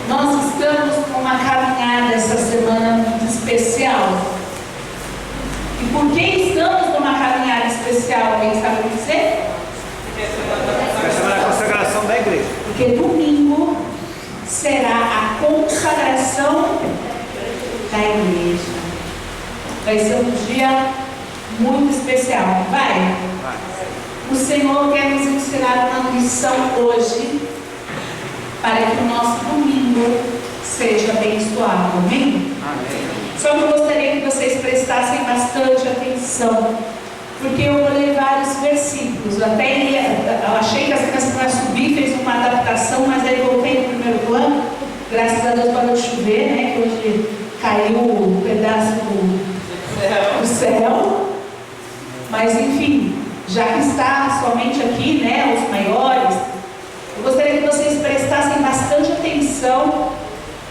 Nós estamos numa caminhada essa semana muito especial. E por que estamos numa caminhada especial? Alguém sabe o que dizer? Vai chamar a consagração da igreja. Porque domingo será a consagração da igreja. Vai ser um dia muito especial, vai? O Senhor quer nos ensinar uma lição hoje, para que o nosso domingo seja abençoado, amém? Amém. Só que eu gostaria que vocês prestassem bastante atenção, porque eu vou ler vários versículos. Eu achei que as crianças iam subir, fez uma adaptação, mas aí voltei no primeiro plano. Graças a Deus parou de chover, né? Que hoje caiu um pedaço do céu. Mas enfim, já que está somente aqui, né, os maiores, eu gostaria que vocês prestassem bastante atenção,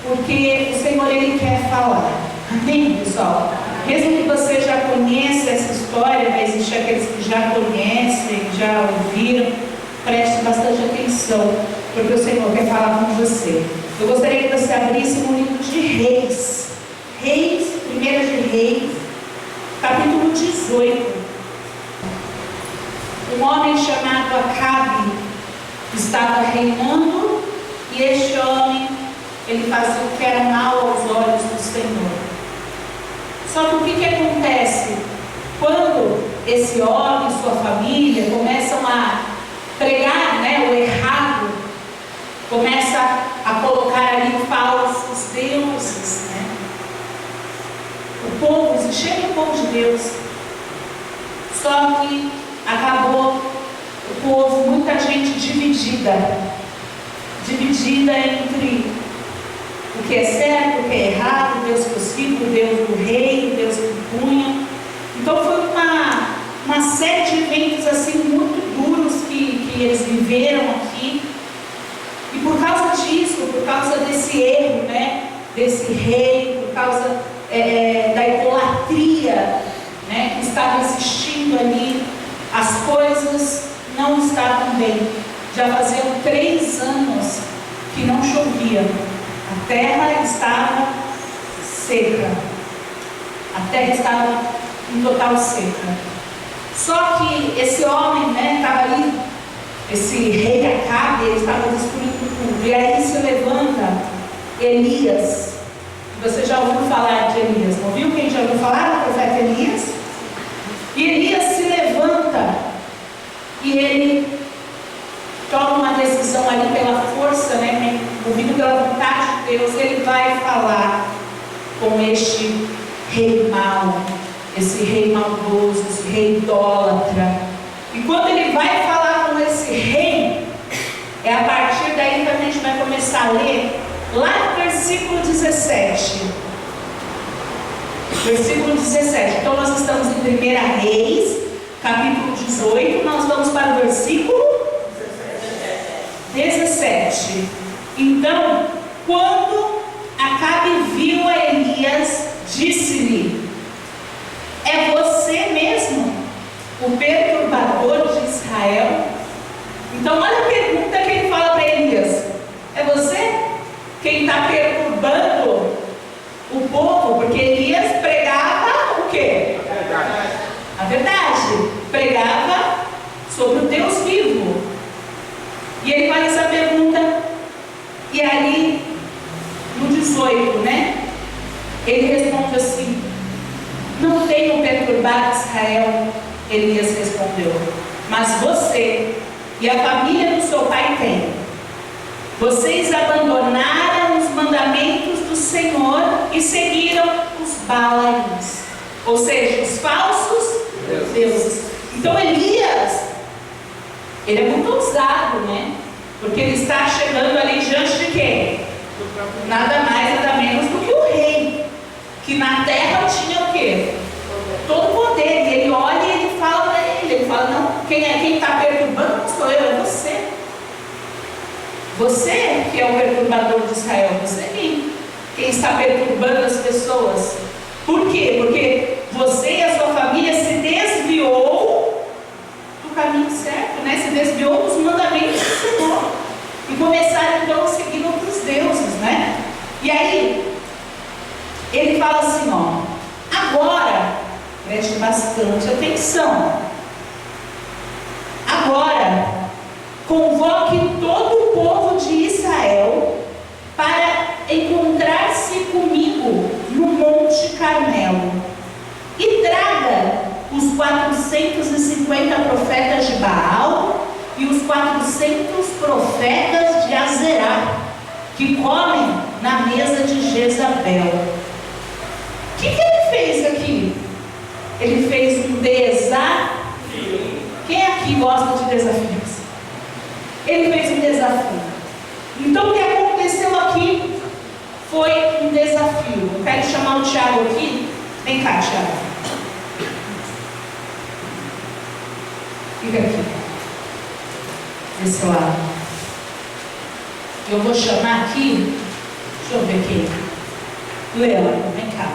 porque o Senhor, Ele quer falar. Amém, pessoal? Mesmo que você já conheça essa história, vai existir aqueles que já conhecem, já ouviram, preste bastante atenção, porque o Senhor quer falar com você. Eu gostaria que você abrisse no livro de Reis. Reis, 1 de Reis, capítulo 18. Um homem chamado Acabe estava reinando, e este homem, ele fazia o que era mal aos olhos do Senhor. Só que o que acontece? Quando esse homem e sua família começam a pregar, né, o errado, começa a colocar ali falsos deuses, né? O povo, existia o povo de Deus. Só que acabou o povo, muita gente dividida entre o que é certo, o que é errado, Deus possível, Deus do rei, Deus do punho. Então foi uma série de eventos assim muito duros que eles viveram aqui. E por causa disso, por causa desse erro, né, desse rei, por causa da idolatria, né, que estava existindo ali, as coisas não estavam bem. Já faziam 3 anos que não chovia. A terra estava seca. A terra estava em total seca. Só que esse homem, né, estava ali, esse rei Acabe, ele estava destruindo tudo. E aí se levanta Elias. Você já ouviu falar de Elias, não viu? Quem já ouviu falar do profeta Elias? E Elias se levanta e ele toma uma decisão ali pela força, né, movido pela vontade de Deus. Ele vai falar com este rei mau, esse rei maldoso, esse rei idólatra. E quando ele vai falar com esse rei, é a partir daí que a gente vai começar a ler lá no versículo 17. Versículo 17. Então nós estamos em 1 Reis, capítulo 18. Nós vamos para o versículo 17. Então, quando Acabe viu a Elias, disse-lhe: é você mesmo, o perturbador de Israel? Então olha a pergunta que ele fala para Elias: é você quem está perturbando o povo? Porque Elias pregava o quê? A verdade. Pregava sobre o Deus vivo. E ele faz essa pergunta, e ali no 18, né, ele responde assim: não tenho perturbado Israel. Elias respondeu: mas você e a família do seu pai têm. Vocês abandonaram os mandamentos do Senhor e seguiram os Baalins, ou seja, os falsos deuses. Então Elias, ele é muito ousado, né? Porque ele está chegando ali diante de quem? Nada mais, nada menos do que o rei, que na terra tinha o quê? Todo o poder. E ele olha e ele fala para ele, fala: não, quem está perturbando não sou eu, é você. Você que é o perturbador de Israel, você quem está perturbando as pessoas. Por quê? Porque você e a sua família se desviou do caminho certo, né? Se desviou dos mandamentos do Senhor e começaram então a seguir outros deuses, né? bastante atenção. Agora, convoque todo o povo de Israel para encontrar-se comigo no Monte Carmelo, e traga os 450 profetas de Baal e os 400 profetas de Azerá, que comem na mesa de Jezabel. O que ele fez aqui? Ele fez um desafio. Quem aqui gosta de desafios? Ele fez um desafio. Então o que aconteceu aqui foi um desafio. Eu quero chamar o Tiago aqui. Vem cá, Tiago. Fica aqui. Desse lado. Eu vou chamar aqui. Deixa eu ver aqui. Lela, vem cá.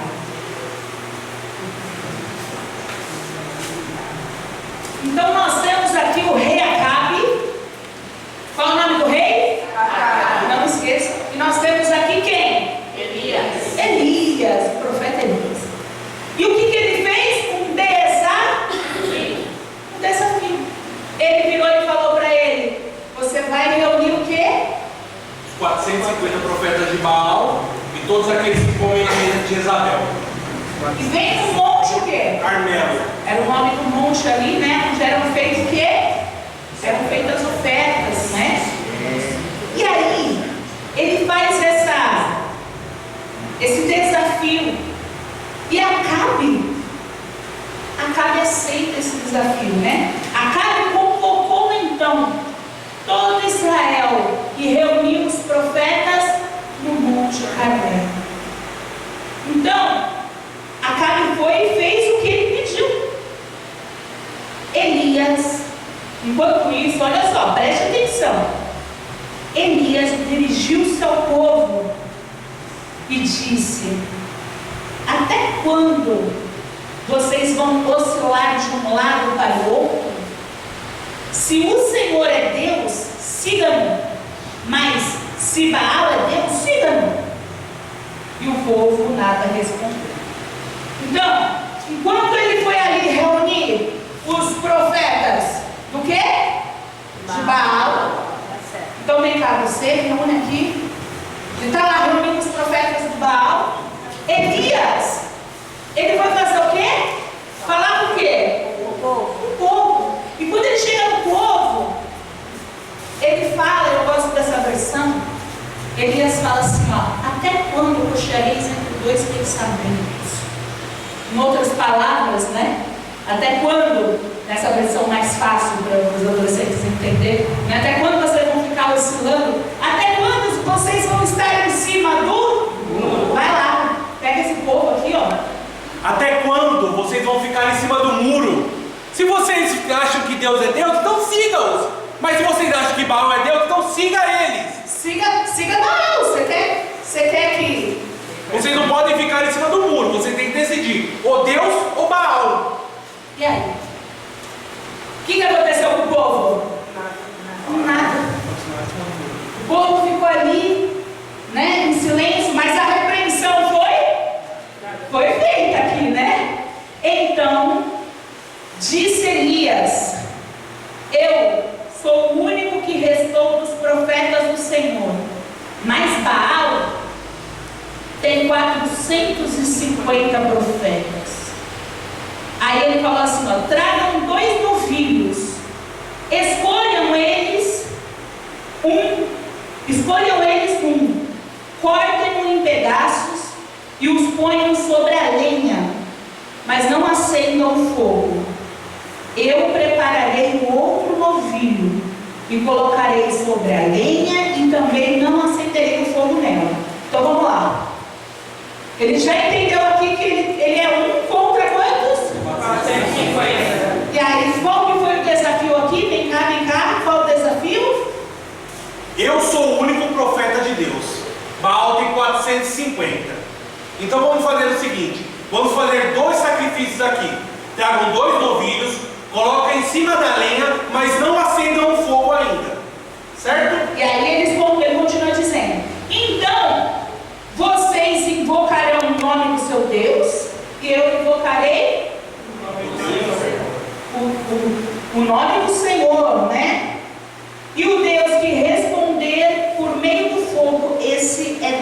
Então nós temos aqui o rei Acabe. Qual é o nome do rei? Acabe. Não esqueça. E nós temos aqui quem? Elias. Elias, o profeta Elias. E o que ele fez? Um desafio. Um desafio. Ele virou e falou para ele: você vai reunir o quê? Os 450 profetas de Baal e todos aqueles que comem na mesa de Jezabel. E vem no monte o quê? Carmelo. Era o nome do monte ali, né? Onde eram feitos o quê? Eram feitas ofertas, né? E aí, ele faz esse desafio. E Acabe aceita esse desafio, né? Acabe convocou então todo Israel e reuniu os profetas no Monte Carmelo. Então, Acabe foi e fez o que ele pediu. Elias, enquanto isso, olha só, preste atenção. Elias dirigiu-se ao povo e disse: até quando vocês vão oscilar de um lado para o outro? Se o Senhor é Deus, siga-no. Mas se Baal é Deus, siga-no. E o povo nada respondeu. Então, enquanto ele foi ali reunir os profetas do quê? De Baal. Então vem cá, você reúne aqui. Ele está lá reunindo os profetas de Baal. Elias, ele vai fazer o quê? Falar com o quê? O povo. O povo. E quando ele chega no povo, ele fala, eu gosto dessa versão, Elias fala assim, ó: até quando cocheareis entre dois pensamentos? Em outras palavras, né? Até quando, nessa versão mais fácil para os adolescentes entenderem, né? Até quando vocês vão ficar oscilando? Até quando vocês vão estar em cima do muro? Vai lá, pega esse povo aqui, ó. Até quando vocês vão ficar em cima do muro? Se vocês acham que Deus é Deus, então siga-os. Mas se vocês acham que Baal é Deus, então siga eles. Siga Baal. Você quer que... Vocês não podem ficar em cima do muro. Você tem que decidir, ou Deus ou Baal. E aí? O que aconteceu com o povo? Nada. O povo ficou ali, né, em silêncio, mas a repreensão foi feita aqui, né? Então, disse Elias: eu sou o único que restou dos profetas do Senhor, mas Baal tem 450 profetas. Aí ele falou assim, ó: tragam 2 novilhos, escolham eles um, cortem-no em pedaços e os ponham sobre a lenha, mas não acendam o fogo. Eu prepararei o outro novilho e colocarei sobre a lenha e também não acenderei o fogo nela. Então vamos lá. Ele já entendeu aqui que ele é um contra quantos? 450. E aí, qual que foi o desafio aqui? Vem cá, qual o desafio? Eu sou o único profeta de Deus. Baal tem 450. Então vamos fazer o seguinte: vamos fazer 2 sacrifícios aqui. Tragam 2 novilhos, coloquem em cima da lenha, mas não acendam o fogo ainda. Certo? E aí ele continua dizendo: então vocês invocarão o nome do seu Deus, e eu invocarei o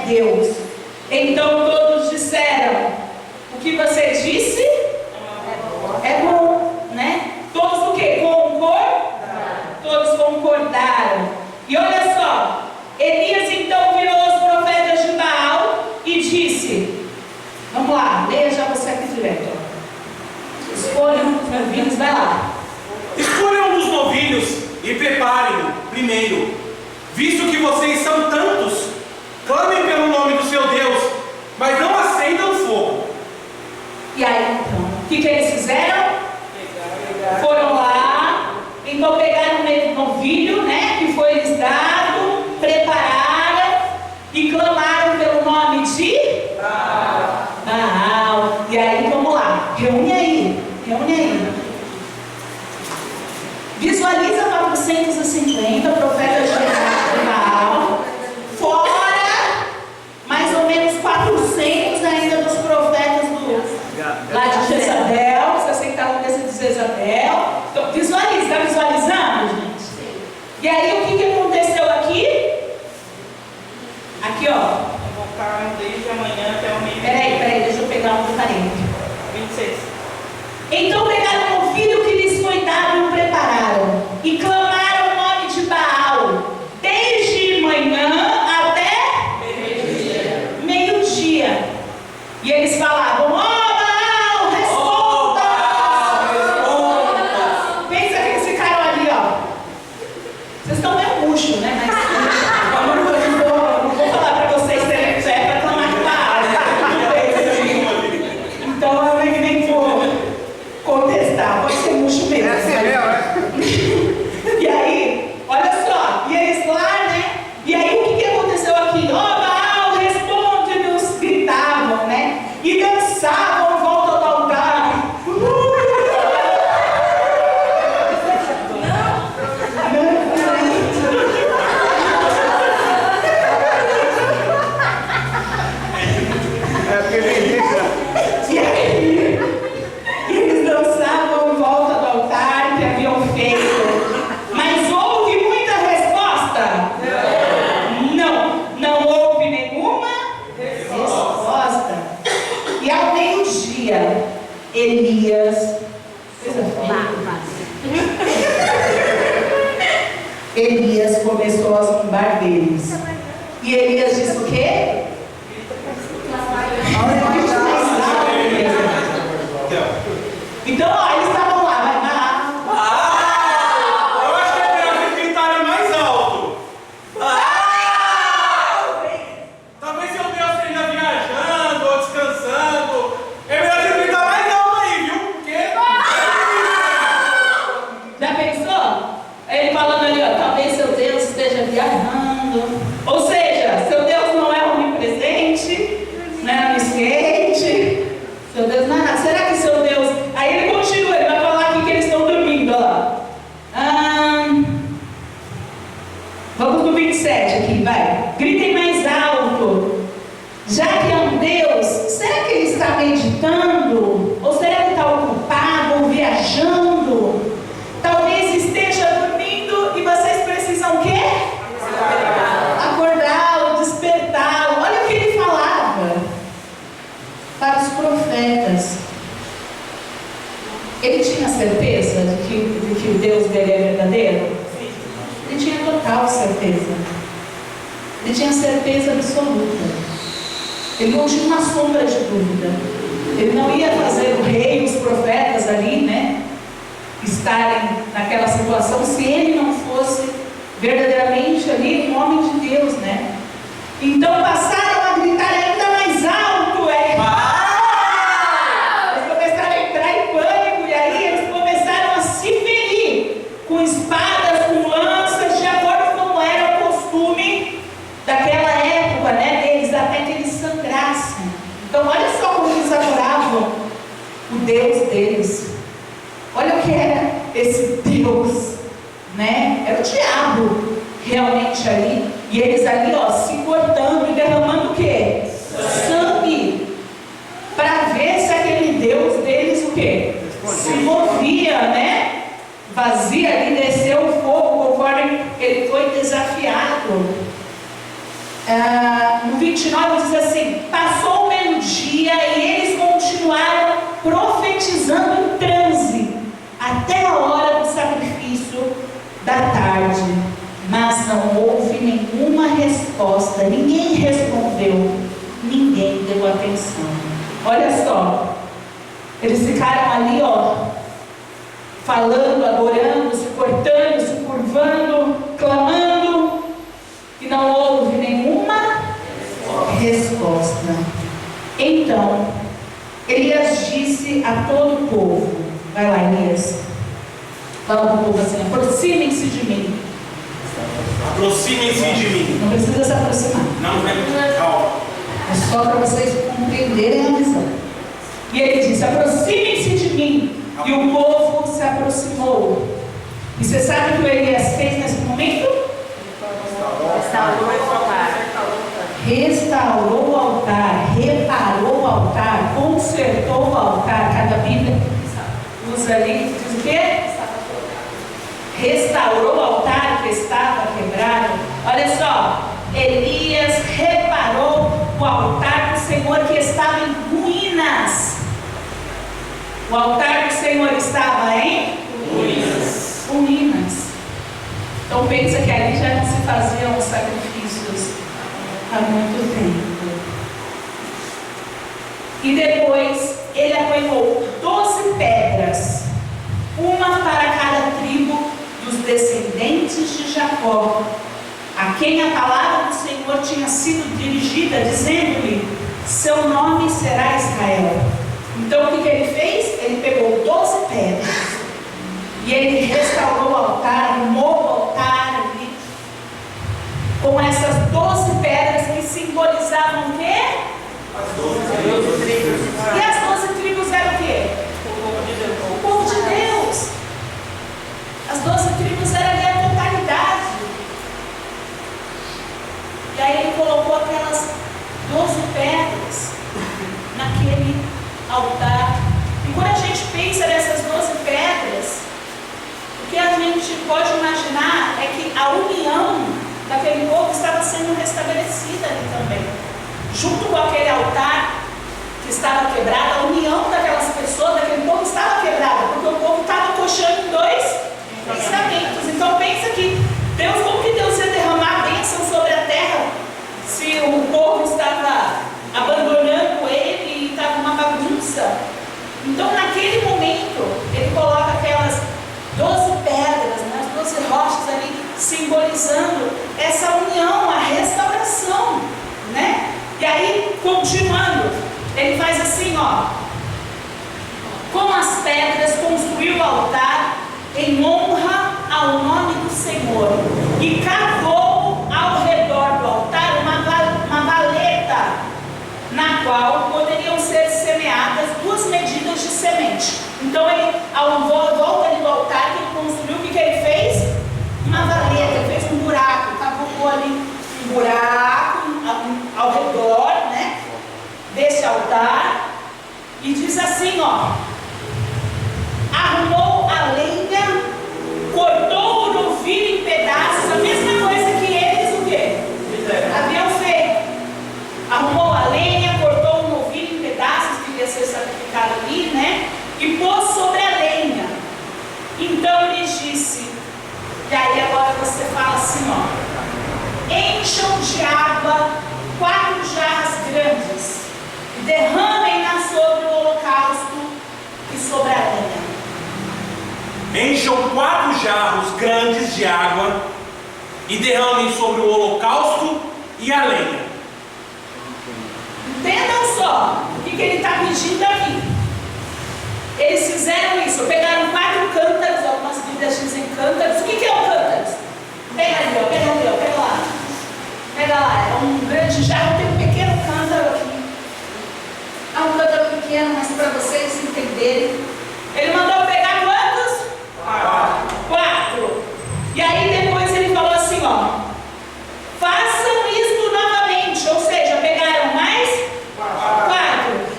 Deus. Então todos disseram: o que você disse é bom, né? Todos o quê? Todos concordaram. E olha só, Elias então virou os profetas de Baal e disse, vamos lá, leia já você aqui direto, ó. Escolham os novilhos, vai lá. Escolham um dos novilhos e preparem-no primeiro, visto que vocês são tantos. Clamem pelo nome do seu Deus, mas não acendam fogo. E aí então, o que eles fizeram? Foram lá, então pegaram o novilho, né, que foi lhes dado, prepararam e clamaram pelo nome de Baal. E aí vamos lá, reúne aí. Visualiza 450 profetas de Baal, fora mais ou menos 400 ainda dos profetas lá de Jezabel. Você sei que está na cabeça de Jezabel. Então, visualiza, está visualizando, gente? Sim. E aí, o que aconteceu aqui? Aqui, ó. Convocaram desde amanhã até o meio-dia. Peraí, deixa eu pegar um parente. 26. Então pegaram o filho que lhes foi dado e o prepararam, e clamaram o nome de Baal, desde manhã até meio-dia. E eles falavam: ó Baal, responda! Pensa que eles ficaram ali, ó. Vocês estão meio murcho, né? Mas não vou falar para vocês terem fé para clamar de Baal. Então eu nem vou contestar, pode ser murcho mesmo. É assim mesmo, né? E aí, olha só, e eles lá, né? E aí o que aconteceu aqui? Ó Baal, responde-nos, gritavam, né? E dançavam em volta do altar. É porque vem isso. E aí, eles dançavam em volta do altar que haviam feito. Mas houve muita resposta? Não houve nenhuma resposta. E ao meio-dia, Elias, Elias começou a zombar deles. E Elias disse o quê? Então, ó, eles estavam lá, Eu acho que é melhor eles gritarem mais alto. Talvez seu Deus esteja viajando ou descansando. É melhor você gritar mais alto aí, viu? Porque... já pensou? Ele falando ali, ó, talvez seu Deus esteja viajando. Ou seja, seu Deus não é onipresente, não é onisciente. Seu Deus não é nada. Será que seu Deus... Aí ele continua, ele vai falar aqui que eles estão dormindo, ó lá. Vamos no 27 aqui, vai. Gritem mais alto. Já que é um Deus, será que ele está meditando? Ou será que ele está ocupado ou viajando? Talvez esteja dormindo e vocês precisam o quê? Acordá-lo, despertá-lo. Olha o que ele falava para os profetas. Ele tinha certeza de que o Deus dele é verdadeiro? Ele tinha total certeza. Ele tinha certeza absoluta. Ele não tinha uma sombra de dúvida. Ele não ia fazer o rei e os profetas ali, né, estarem naquela situação se ele não fosse verdadeiramente ali um homem de Deus, né? Então passaram a gritar ainda mais alto, eles começaram a entrar em pânico, e aí eles começaram a se ferir com espadas, com lanças, de acordo com como era o costume daquela época, né, deles, até que eles sangrassem. Então olha só como eles adoravam o Deus deles. Olha o que era esse Deus, né? Era o diabo realmente ali. E eles ali, ó, se cortando e derramando o quê? Sangue. Para ver se aquele Deus deles o quê? Se movia, né? Vazia ali, desceu o fogo conforme ele foi desafiado. No no 29 diz assim: passou o meio-dia e eles continuaram profetizando em transe até a hora do sacrifício da tarde, mas não houve nenhuma resposta, ninguém respondeu, ninguém deu atenção. Olha só, eles ficaram ali, falando, adorando, se cortando, se curvando, clamando, e não houve nenhuma resposta. Então Elias disse a todo o povo, vai lá, Elias, fala para o povo assim: aproximem-se de mim. Aproximem-se de mim. Não precisa se aproximar, Não vem, calma. é só para vocês compreenderem a visão. E ele disse: aproximem-se de mim. E o povo se aproximou. E você sabe o que o Elias fez nesse momento? Restaurou o altar. Restaurou o altar, reparou o altar, consertou o altar. Cada Bíblia usa ali, diz o quê? Restaurou o altar que estava quebrado. Olha só, Elias reparou o altar do Senhor que estava em ruínas. O altar do Senhor estava em ruínas. Então pensa que ali já não se faziam os sacrifícios há muito tempo. E depois ele apanhou 12 pedras, uma para cada tribo dos descendentes de Jacó, a quem a palavra do Senhor tinha sido dirigida, dizendo-lhe: seu nome será Israel. Então o que ele fez? Ele pegou 12 pedras e ele restaurou o altar, arrumou o altar ali, com essas 12 pedras que simbolizavam o quê? As 12 tribos. E as 12 tribos eram o quê? O povo de Deus. As 12 tribos eram ali a totalidade. E aí ele colocou aquelas 12 pedras naquele altar. E quando a gente pensa nessas 12 pedras, o que a gente pode imaginar é que a união daquele povo estava sendo restabelecida ali também. Junto com aquele altar que estava quebrado, a união daquelas pessoas, daquele povo estava quebrada, porque o povo estava coxando em dois pensamentos. Então pensa que Deus, como que Deus ia derramar a bênção sobre a terra se o povo estava abandonando ele e estava uma bagunça? Então naquele momento ele coloca aquelas 12 pedras, né, as 12 rochas ali, simbolizando essa união, a restauração, né? E aí, continuando, ele faz assim, com as pedras construiu o altar em honra ao nome do Senhor, e cavou ao redor do altar uma valeta, na qual poderiam ser semeadas 2 medidas de semente. Então ele, ao volta ali do altar que ele construiu, o que ele fez? Uma valeta, ele fez um buraco, cavou ali um buraco ao redor, né, desse altar, e diz assim, arrumou a lenha, cortou o novilho em pedaços, a mesma coisa que eles, o quê? Haviam feito. Arrumou a lenha, cortou o novilho em pedaços, que ia ser sacrificado ali, né, e pôs sobre a lenha. Então lhes disse, e aí agora você fala assim, encham de água 4 jarras grandes e derramem-na sobre o holocausto e sobre a lenha. Encham 4 jarros grandes de água e derramem sobre o holocausto e a lenha. Entendam só o que ele está pedindo aqui. Eles fizeram isso, pegaram 4 cântaros, algumas Bíblias dizem cântaros. O que é um cântaro? Pega ali, pega lá. Pega lá, é um grande jarro, tem um pequeno cântaro aqui. É um cântaro pequeno, mas para vocês entenderem. Ele mandou pegar quantos? 4. E aí depois ele falou assim, façam isto novamente, ou seja, pegaram mais 4.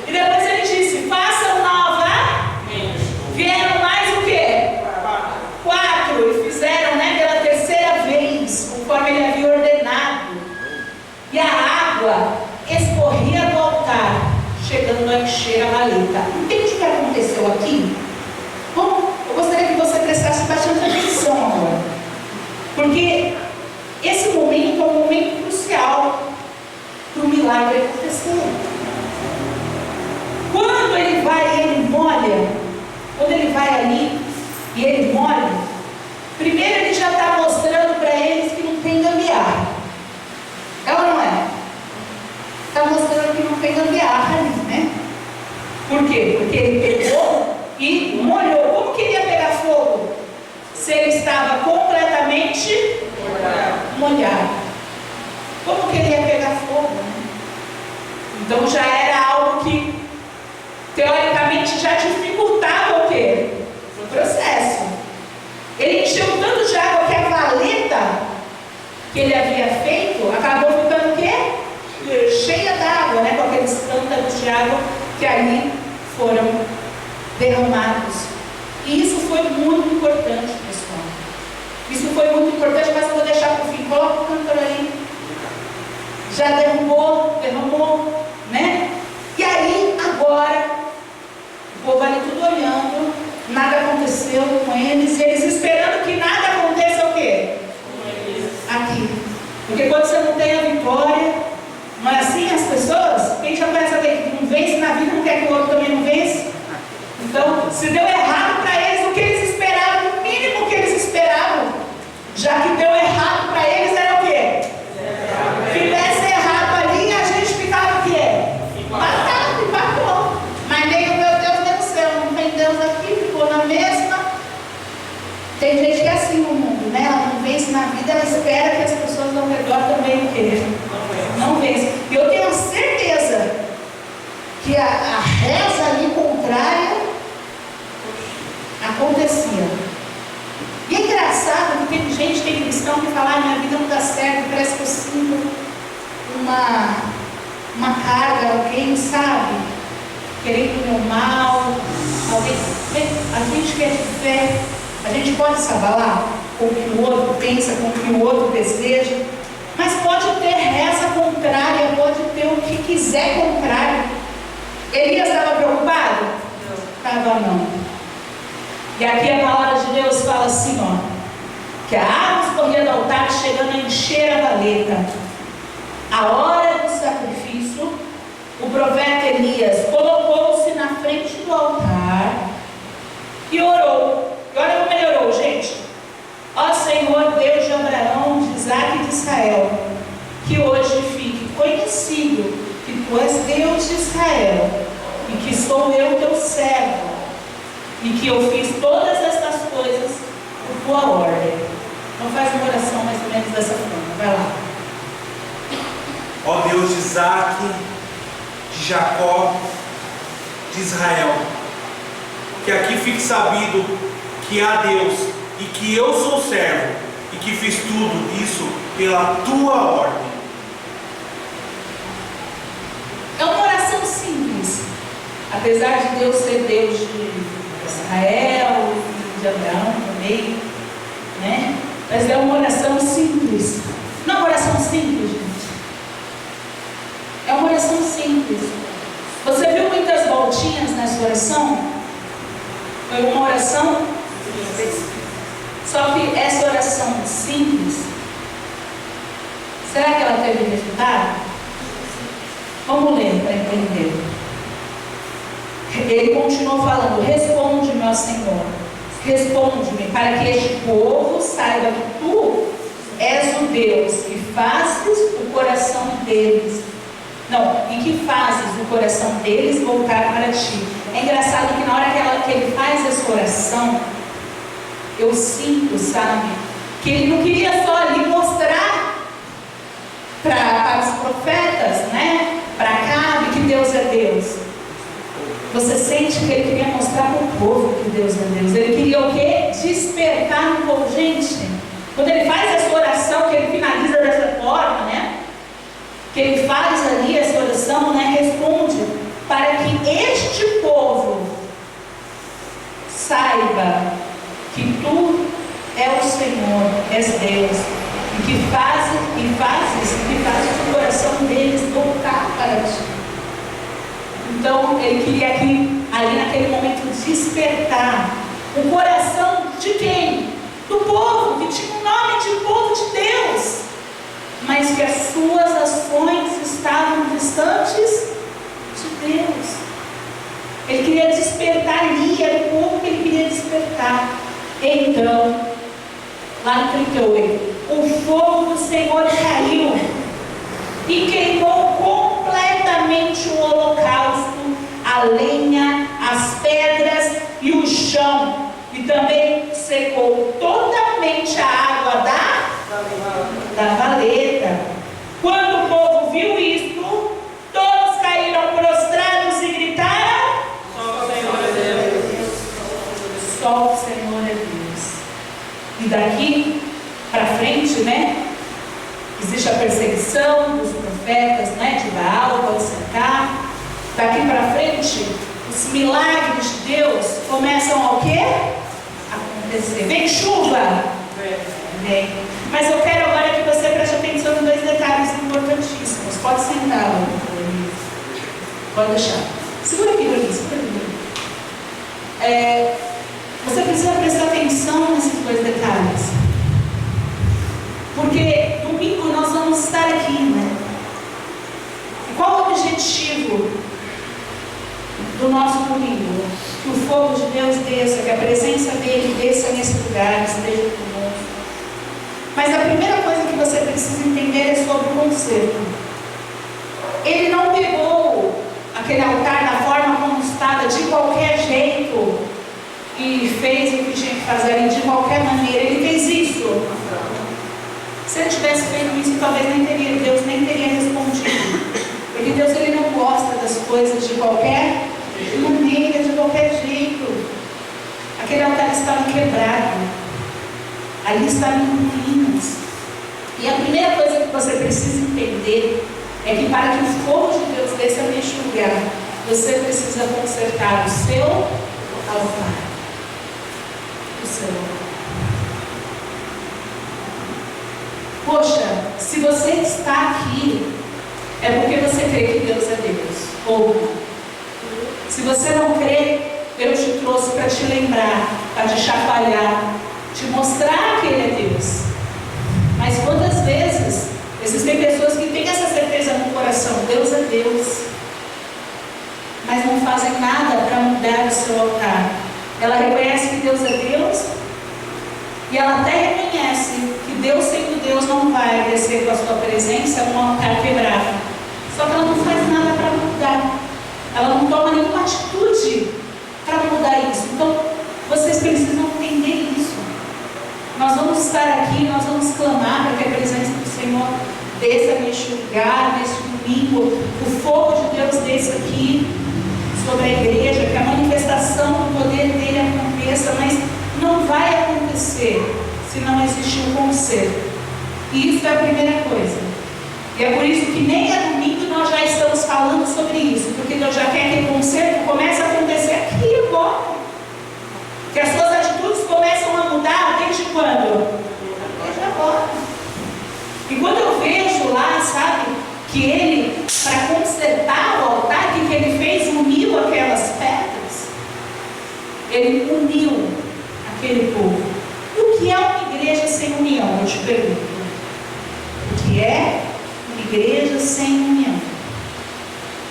E depois ele disse, façam novamente. Vieram mais o quê? 4. E fizeram, pela terceira vez, conforme ele havia ordenado. E a água água escorria do altar, chegando a encher a valeta. Entende o que aconteceu aqui? Bom, eu gostaria que você prestasse bastante atenção agora, porque esse momento é um momento crucial para o milagre acontecer. Quando ele vai e ele molha, quando ele vai ali e ele molha, primeiro ele já está mostrando para eles que não tem gambiarra. É ou não é? Está mostrando que não tem gambiarra ali, né? Por quê? Porque ele pegou e molhou. Como que ele ia pegar fogo? Se ele estava completamente molhado. Como que ele ia pegar fogo? Então já era algo que teoricamente já dificultava o quê? O processo. Ele encheu tanto de água que a valeta que ele havia feito acabou ficando o quê? Cheia d'água, né? Com aqueles cântaros de água que ali foram derramados. E isso foi muito importante, pessoal. Isso foi muito importante, mas eu vou deixar para o fim. Coloca o cântaro ali. Já derramou, né? E aí, agora, o povo ali tudo olhando, nada aconteceu com eles, e eles esperando que nada aconteça o quê? Aqui. Porque quando você não tem a vitória, não é assim as pessoas? Quem já conhece alguém que não vence na vida, não quer que o outro também não vence? Então, se deu errado para eles, o que eles esperavam, o mínimo que eles esperavam, já que deu errado para eles, era o quê? Se desse errado ali, a gente ficava o quê? Matado, empatou. Mas nem o meu Deus venceu, não tem Deus aqui, ficou na mesma. Tem gente que é assim no mundo, né? Ela não vence na vida, ela espera que as pessoas ao redor também o quê? Não vence. E eu tenho certeza que a reza ali contrária acontecia. E é engraçado que tem gente, tem cristão que fala: minha vida não dá certo, parece que eu sinto uma carga, alguém, sabe, querendo o meu mal, alguém. A gente quer fé, a gente pode se abalar com o que o outro pensa, com o que o outro deseja, mas pode ter reza contrária, pode ter o que quiser contrário. Elias estava preocupado? Estava não. E aqui a palavra de Deus fala assim, ó, que a água escorria do altar, chegando a encher a valeta. A hora do sacrifício, o profeta Elias colocou-se na frente do altar e orou. E olha como ele orou, gente. Ó Senhor, Deus de Abraão, de Isaac e de Israel, que hoje fique conhecido que tu és Deus de Israel e que sou eu teu servo, e que eu fiz todas estas coisas por tua ordem. Então faz uma oração mais ou menos dessa forma. Vai lá. Ó Deus de Isaac, de Jacó, de Israel, que aqui fique sabido que há Deus e que eu sou servo e que fiz tudo isso pela tua ordem. É uma oração simples, apesar de Deus ser Deus de Israel, de Abraão também, né? Mas é uma oração simples. Não é uma oração simples, gente. É uma oração simples. Você viu muitas voltinhas nessa oração? Foi uma oração simples. Só que essa oração simples, será que ela teve resultado? Vamos ler para entender. Ele continuou falando: responde-me, ó Senhor, responde-me, para que este povo saiba que tu és o Deus que fazes o coração deles. Não, e que fazes o coração deles voltar para ti. É engraçado que na hora que ele faz essa oração, eu sinto, sabe, que ele não queria só ali mostrar para os profetas, né, para Acabe, que Deus é Deus. Você sente que ele queria mostrar para o povo que Deus é Deus. Ele queria o quê? Despertar no povo. Gente, quando ele faz essa oração, que ele finaliza dessa forma, né, que ele faz ali essa oração, né, responde para que este povo saiba que tu é o Senhor, és Deus, e que fazes o coração deles forte. Então, ele queria aqui, ali naquele momento, despertar o coração de quem? Do povo, que tinha o nome de povo de Deus, mas que as suas ações estavam distantes de Deus. Ele queria despertar ali, era o povo que ele queria despertar. Então, lá no 38, o fogo do Senhor caiu e queimou completamente o holocausto, a lenha, as pedras e o chão, e também secou totalmente a água da valeta. Quando o povo viu isto, todos caíram prostrados e gritaram: Só o Senhor é Deus. Só o Senhor é Deus. E daqui para frente, né? Existe a perseguição dos profetas, né? De Baal, pode cercar. Daqui para frente, os milagres de Deus começam a o quê? Acontecer. Vem chuva? Vem. Mas eu quero agora que você preste atenção em dois detalhes importantíssimos. Pode sentar, Luiz. Pode deixar. Segura aqui, Luiz. Segura aqui. Você precisa prestar atenção nesses dois detalhes. Porque domingo nós vamos estar aqui, né? E qual o objetivo do nosso domingo? Que o fogo de Deus desça, que a presença dele desça nesse lugar, esteja conosco. Mas a primeira coisa que você precisa entender é sobre o conserto. Ele não pegou aquele altar da forma como estava, de qualquer jeito, e fez o que tinha que fazer de qualquer maneira. Ele fez isso. Se ele tivesse feito isso, talvez Deus nem teria respondido. Porque Deus, ele não gosta das coisas de qualquer maneira, de qualquer jeito. Aquele altar estava quebrado. Ali estava em ruínas. E a primeira coisa que você precisa entender é que para que o fogo de Deus desça neste lugar, você precisa consertar o seu altar. O seu altar. Poxa, se você está aqui, é porque você crê que Deus é Deus. Ou não. Se você não crê, Deus te trouxe para te lembrar, para te chacoalhar, te mostrar que Ele é Deus. Mas quantas vezes existem pessoas que têm essa certeza no coração, Deus é Deus, mas não fazem nada para mudar o seu altar. Ela reconhece que Deus é Deus, e ela até reconhece que Deus, sendo Deus, não vai descer com a sua presença um altar quebrado. Só que ela não faz nada para mudar. Ela não toma nenhuma atitude para mudar isso. Então, vocês precisam entender isso. Nós vamos estar aqui, nós vamos clamar para que a presença do Senhor desça neste lugar, neste domingo. O fogo de Deus desça aqui sobre a igreja, que a manifestação do poder dele aconteça, mas não vai acontecer se não existir um conserto. E isso é a primeira coisa. E é por isso que nem a domingo nós já estamos falando sobre isso, porque Deus já quer que o conserto comece a acontecer aqui agora. Que as suas atitudes começam a mudar desde quando? Desde agora. E quando eu vejo lá, sabe, que ele, para consertar o altar, que ele fez, uniu aquelas pedras. Ele uniu aquele povo. E o que é uma igreja sem união? Eu te pergunto. O que é uma igreja sem união?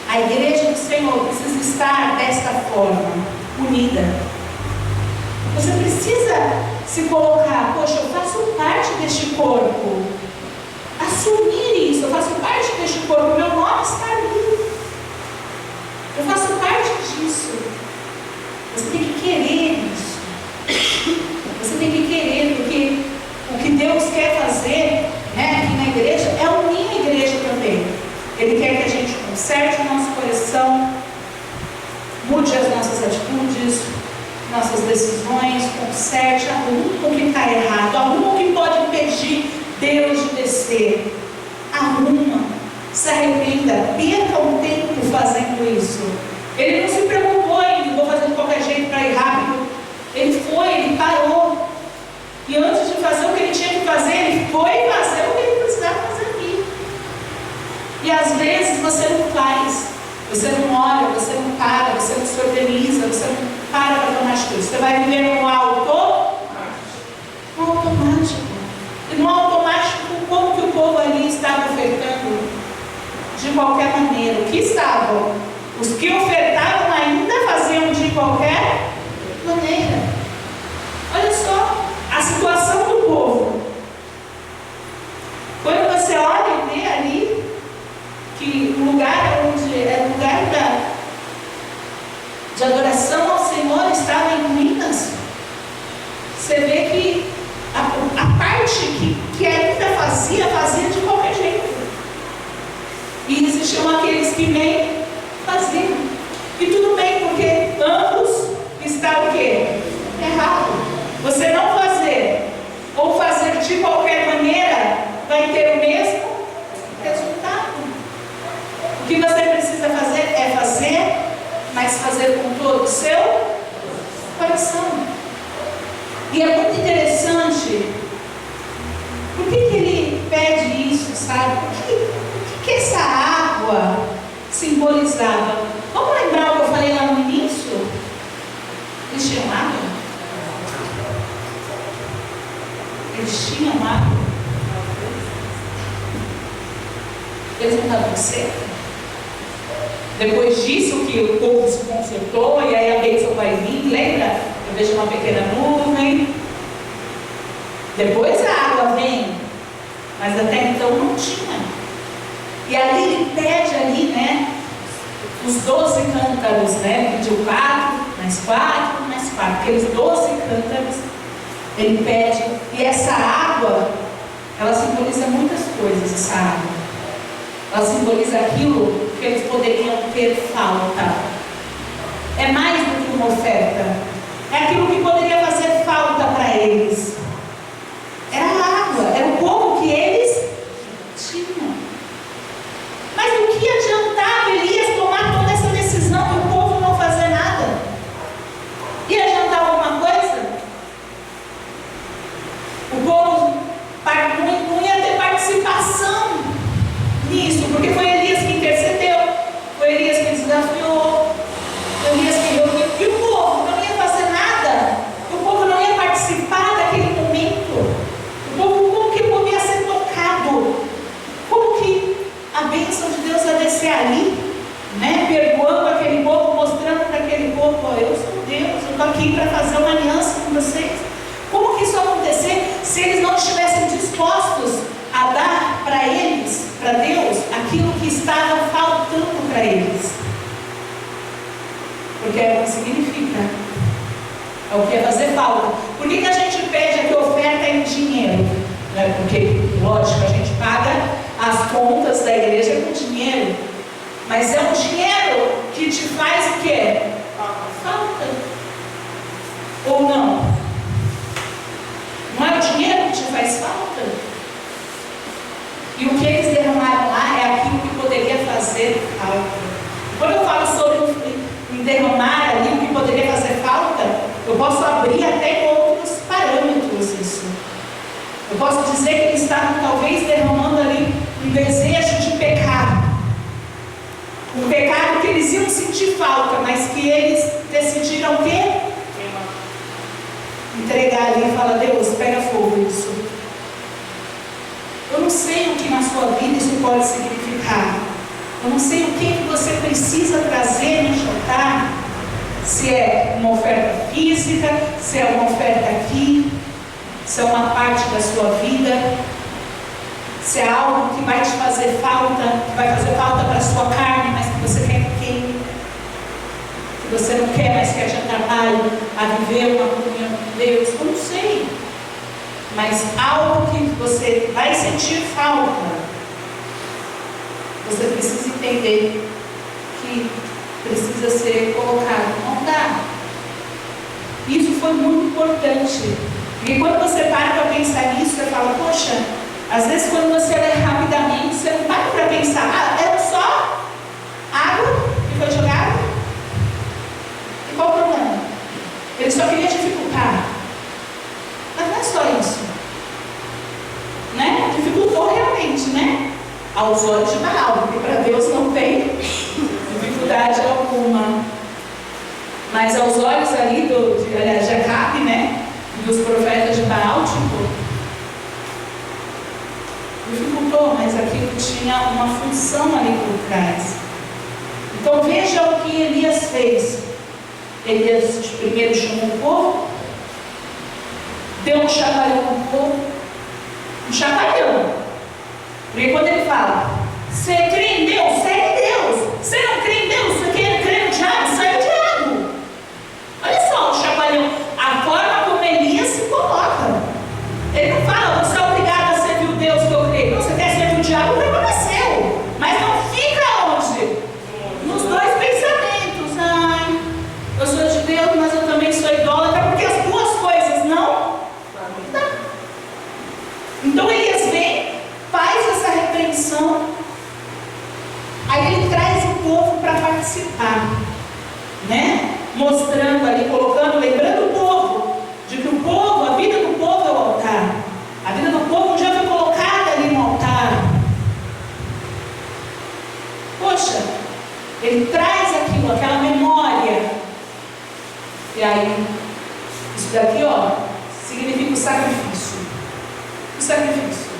A igreja do Senhor precisa estar desta forma, unida. Você precisa se colocar, poxa, eu faço parte deste corpo. Assumir isso, eu faço parte deste corpo, meu nome está ali. Eu faço parte disso. Você tem que querer isso. Você tem que querer, porque o que Deus quer fazer, né, aqui na igreja é unir a igreja também. Ele quer que a gente conserte o nosso coração, mude as nossas atitudes, nossas decisões, conserte, arrume o que está errado, arrume o que pode impedir Deus de descer. Arruma, se arrependa, perca um tempo fazendo isso. Ele não se preocupou em vou fazer de qualquer jeito para ir rápido. Ele foi, ele parou. E antes de fazer o que ele tinha que fazer, ele foi fazer o que ele precisava fazer aqui. E às vezes você não faz, você não olha, você não para, você não se organiza, você não para tomar atitude. Você vai viver no automático. E no automático, como que o povo ali estava ofertando? De qualquer maneira. O que estavam? Os que ofertavam ainda faziam de qualquer maneira. Olha só a situação do povo. Quando você olha e vê ali que o lugar onde é o lugar de adoração ao Senhor estava em ruínas, você vê que a parte que ainda fazia de qualquer jeito. E existiam aqueles que nem faziam. E tudo bem, porque ambos está o quê? Errado. Você não fazer ou fazer de qualquer maneira vai ter o mesmo resultado. O que você precisa fazer é fazer, mas fazer com todo o seu coração. E é muito interessante. Por que ele pede isso, sabe? O que essa água simbolizava? Vamos lembrar o que eu falei lá no início? Eles tinham água? Eles tinham água? Eles não estavam secos? Depois disso que o povo se consertou e aí a bênção vai vir, lembra? Eu vejo uma pequena nuvem. Depois a água vem, mas até então não tinha. E ali ele pede ali, né? Os 12 cântaros, né? Pediu 4, mais 4, mais 4. Aqueles 12 cântaros, ele pede. E essa água, ela simboliza muitas coisas, essa água. Ela simboliza aquilo que eles poderiam ter falta. É mais do que uma oferta. É aquilo que poderia fazer falta para eles. Era a água, era o povo que eles tinham. Mas o que adiantava Elias tomar toda essa decisão e o povo não fazer nada? Ia adiantar alguma coisa? O povo não ia ter participação nisso, porque foi Elias que intercedeu, foi Elias que desafiou, foi Elias que reuniu, e o povo não ia fazer nada, o povo não ia participar daquele momento. O povo, como que o povo ia ser tocado? Como que a bênção de Deus ia descer ali, né? Perdoando aquele povo, mostrando para aquele povo: ó, eu sou Deus, eu estou aqui para fazer uma aliança com vocês. Como que isso ia acontecer se eles não estivessem dispostos a dar para eles, para Deus, aquilo que estava faltando para eles? Porque é o que significa, é o que é fazer falta. Por que a gente pede aqui oferta em dinheiro? Né? Porque, lógico, a gente paga as contas da igreja com dinheiro, mas é um dinheiro que te faz o quê? Falta. Ou não? Não é o dinheiro que te faz falta? E o que eles derramaram lá é aquilo que poderia fazer falta. Quando eu falo sobre derramar ali o que poderia fazer falta, eu posso abrir até em outros parâmetros isso. Eu posso dizer que eles estavam talvez derramando ali um desejo de pecado. Um pecado que eles iam sentir falta, mas que eles decidiram o quê? Entregar ali e falar: Deus, pega fogo isso. Eu não sei o que na sua vida isso pode significar. Eu não sei o que você precisa trazer no altar. Se é uma oferta física, se é uma oferta aqui, se é uma parte da sua vida, se é algo que vai te fazer falta, que vai fazer falta para a sua carne, mas que você quer que queime, que você não quer, mas quer te atrapalhe a viver uma comunhão com Deus. Eu não sei. Mas algo que você vai sentir falta, você precisa entender que precisa ser colocado no altar. Isso foi muito importante. E quando você para pensar nisso, você fala: poxa, às vezes quando você lê rapidamente, você não para para pensar: era só água que foi jogada? E qual o problema? Ele só queria dificultar. Mas não é só isso, né? Dificultou realmente, né? Aos olhos de Baal, porque Mas aos olhos ali de Acabe, né? Dos profetas de Baal, tipo, dificultou, mas aquilo tinha uma função ali por trás. Então veja o que Elias fez. Elias primeiro chamou o povo, deu um chacoalhão no povo, um chacoalhão. Porque quando ele fala, você crê em Deus, segue Deus. Você não crê em Deus, você quer crer no diabo, segue o diabo. Olha só o chacoalhão, a forma como Elias se coloca. Ele não fala, você é obrigado a servir o Deus que eu creio. Não, você quer servir o diabo, o problema é seu. Mas não fica onde? Nos dois pensamentos. Ai, eu sou de Deus, mas eu também sou idólatra, porque as duas coisas não dá. Então Elias vem, faz essa repreensão, aí ele traz o povo para participar, né? Mostrando ali, colocando, lembrando o povo, de que o povo, a vida do povo é o altar. A vida do povo já foi colocada ali no altar. Poxa, ele traz aquilo, aquela memória. E aí, isso daqui, ó, significa o sacrifício. O sacrifício.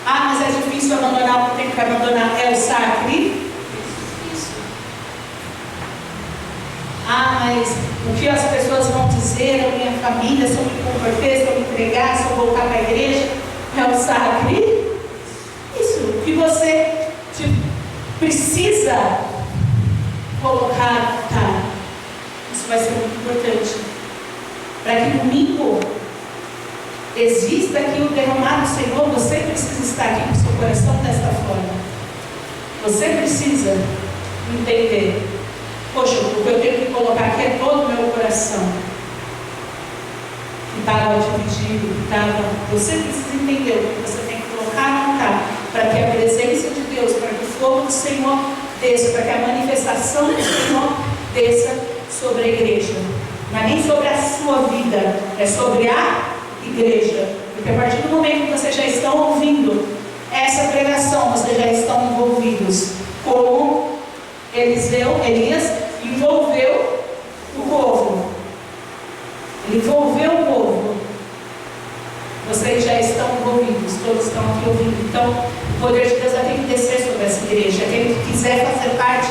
Ah, mas é difícil abandonar, porque tem que abandonar. É o sacrifício. Ah, mas o que as pessoas vão dizer, a minha família, se eu me converter, se eu me entregar, se eu voltar para a igreja, é o sacrifício. Isso, o que você precisa colocar, tá? Isso vai ser muito importante. Para que domingo exista aqui o derramar do Senhor, você precisa estar aqui com o seu coração desta forma. Você precisa entender. Poxa, o que eu tenho que colocar aqui é todo o meu coração. Que estava dividido, que estava. Você precisa entender o que você tem que colocar no altar, para que a presença de Deus, para que o fogo do Senhor desça, para que a manifestação do Senhor desça sobre a igreja. Não é nem sobre a sua vida, é sobre a igreja. Porque a partir do momento que vocês já estão ouvindo essa pregação, vocês já estão envolvidos, como Elias envolveu o povo. Ele envolveu o povo. Vocês já estão envolvidos, todos estão aqui ouvindo. Então, o poder de Deus vai ter que descer sobre essa igreja. Aquele que quiser fazer parte,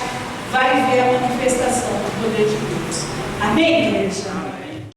vai ver a manifestação do poder de Deus. Amém, igreja?